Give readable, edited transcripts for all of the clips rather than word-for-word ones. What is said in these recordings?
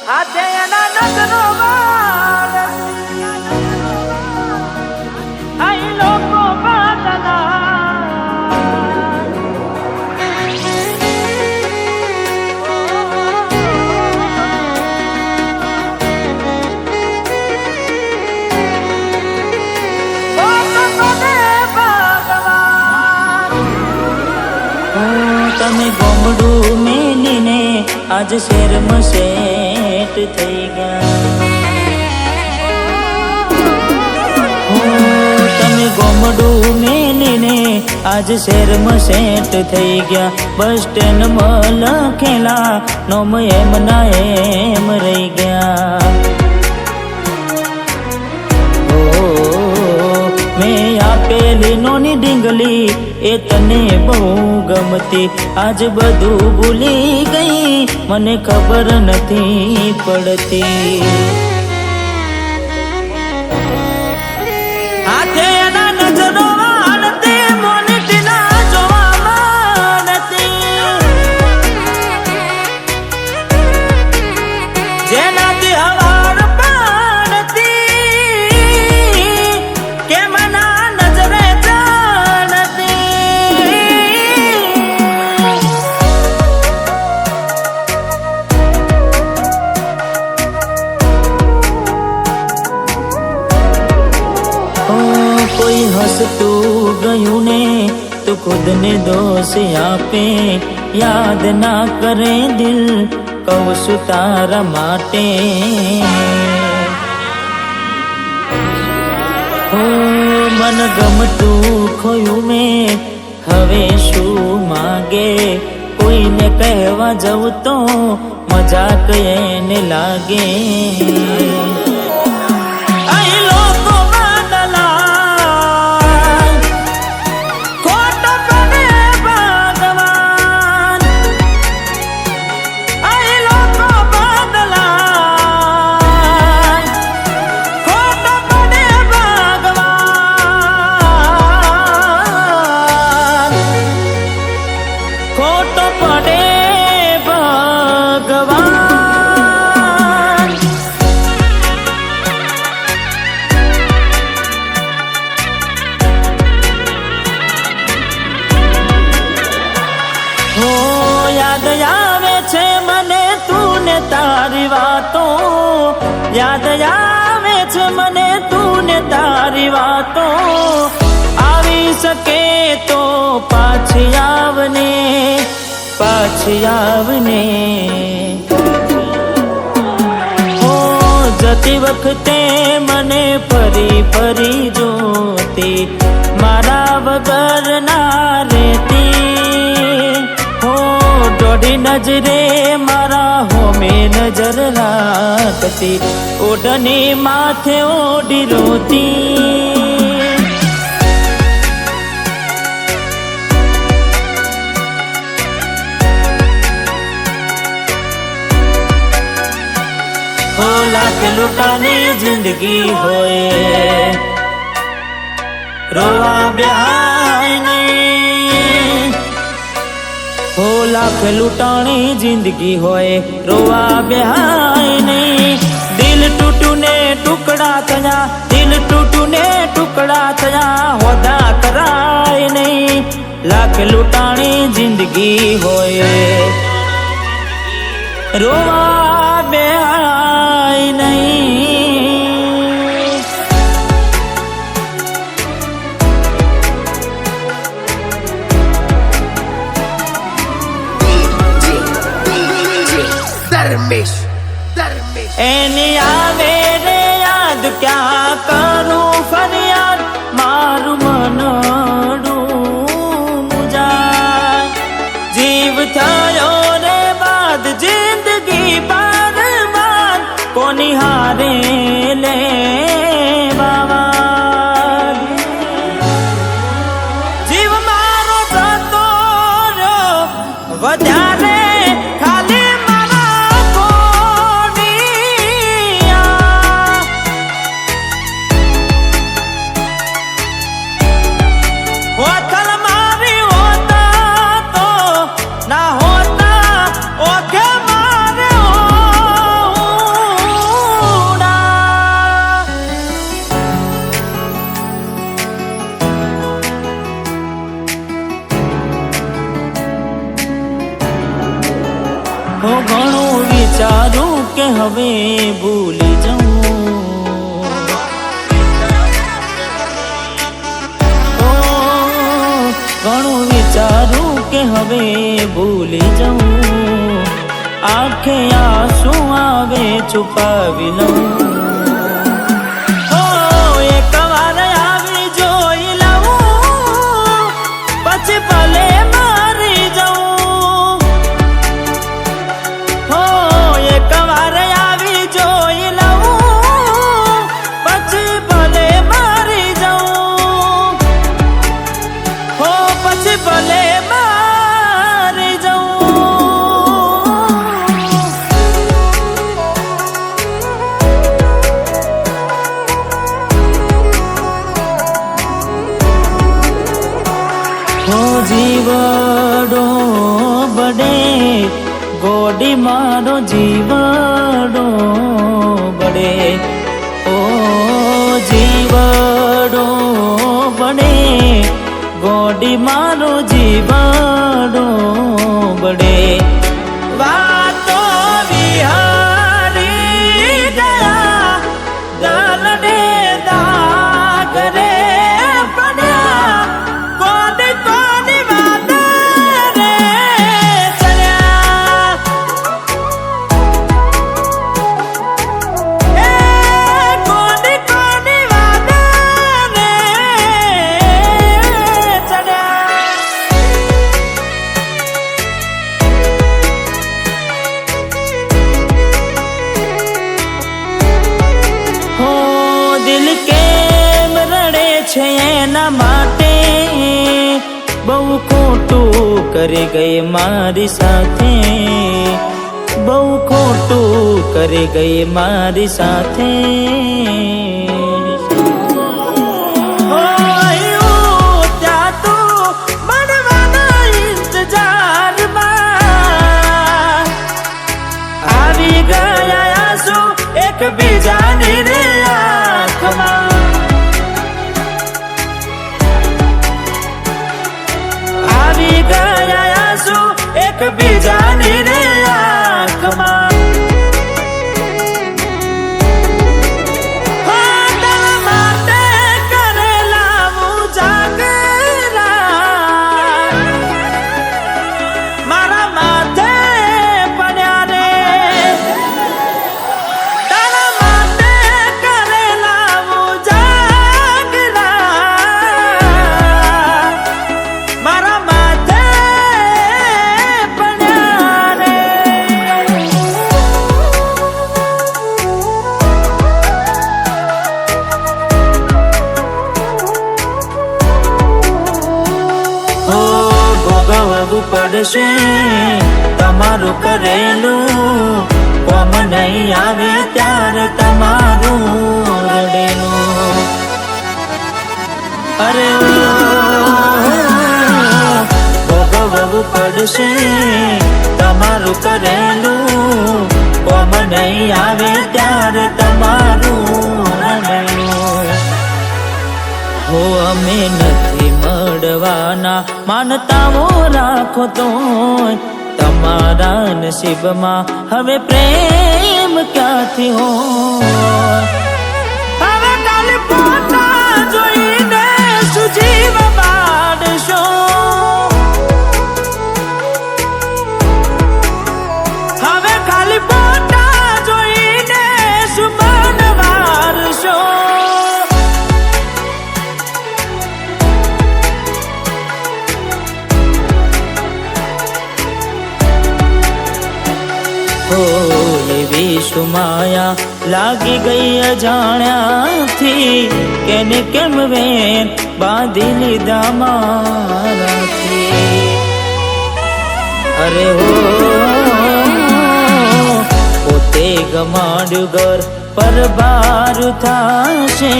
હાથે એના નજરો વાળ આઈ લોકો બાદલા તમે ગોમડું મેલીને આજ શહેરમાં સેટ થઈ ગયા તમે ગોમડું મેલીને આજ શહેરમાં સેટ થઈ ગયા બસ સ્ટેન્ડમાં લખેલા નોમ એમ ના એમ રહી ગયા મેં આપેલી નોની ડીંગલી એ તને બહુ ગમતી આજ બધું ભૂલી ગઈ મને ખબર નથી પડતી હાથે એના નજરો વાળતી મોનીટી ના જોવામાં નથી જેનાથી હવાર પાડતી કે મના નજરે કોઈ હસતું ગયું ને તો ખુદ ને દોષ આપે યાદ ના કરે દિલ કહું છું તારા માટે મન ગમતું ખોયું મેં હવે શું માગે કોઈને કહેવા જવું તો મજાક એને લાગે યાદ આવે છે મને તું ને તારી વાતો યાદ આવે છે મને તું ને તારી વાતો આવી શકે તો પાછી આવને જતી વખતે મને ફરી ફરી જોતી મારા વગર ના રહેતી દોઢી નજરે મારા હોમે નજર રાખતી ઓઢની માથે ઓઢી રોતી હો લાખ લૂંટાની જિંદગી હોય રોવા બેહાય નહીં હો લાખ લૂંટાણી જિંદગી હોય રોવા બેહાય નહીં દિલ તૂટું ને ટુકડા થયા દિલ તૂટું ને ટુકડા થયા હોદા કરાય નહીં લાખ લૂંટાણી જિંદગી હોય રોવા બેહાય નહીં એની આવે રે યાદ ક્યાં કરું ફરિયાદ મારું મનડું મુજાય જીવ થયો રે બાદ જિંદગી બાદ કોની હારે લે બાવા જીવ મારો જતો રહ્યો વધારે હું ઘણું વિચારું કે હવે ભૂલી જાઉં, ઘણું વિચારું કે હવે ભૂલી જાઉં, આંખે આંસુ આવે છુપાવી લઉં. એક વાર આવી જોઈ લઉં પછી ભલે મારી જાઉં. એક વાર આવી જોઈ લઉં પછી ભલે મારી જાઉં, પછી ભલે મારી જાઉં. જીવડો બડે ગોડી મારો જીવડો બડે, ઓ જીવડો બડે ગોડી મારો જીવડો બડે. વાતો વિહારી ગયા દલડે દાગ રે પડ્યા, કોની કોની વાત રે ચડ્યા, એ કોની કોની વાત રે ચડ્યા. હો દિલ કેમ રડે છે એના માટે, બહુ ખોટું કરી ગઈ મારી સાથે, બહુ ખોટું કરી ગઈ મારી સાથે. ત્યાં તું મળવાના ઇંતજારમાં આવી ગયા આંસુ એકબીજાની રે આંખમાં, આવી ગયા આંસુ એકબીજાની રે આંખમાં. તારા માટે કરેલા ઉજાગરા મારા માથે પડ્યા રે, તારા માટે કરેલા ઉજાગરા મારા માથે પડ્યા રે. ભોગવવું પડશે તમારું કરેલું, કોમ નહીં આવે ત્યારે તમારું રડેલું. અરે ભોગવવું પડશે તમારું કરેલું, કોમ નહીં આવે ત્યારે તમારું રડેલું. હો અમે નથી મળવાના માનતાઓ રાખો તો તમારા નસીબમાં હવે પ્રેમ ક્યાંથી હોય. હવે કાલે પોતા જોઈને સુજીવ બાળશો, હવે ખાલી પોતા જોઈને સુમન વારશો. એવી સુમાયા લાગી ગઈ અજાણ્યાથી, કેને કેમ વેન બાંધી લીધા મારાથી. અરે હો પોતે ગમાડ્યું ઘર પર બાર થાશે,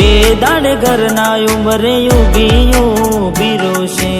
એ દાડે ઘરના ઉંમરે ઉભી રોશે.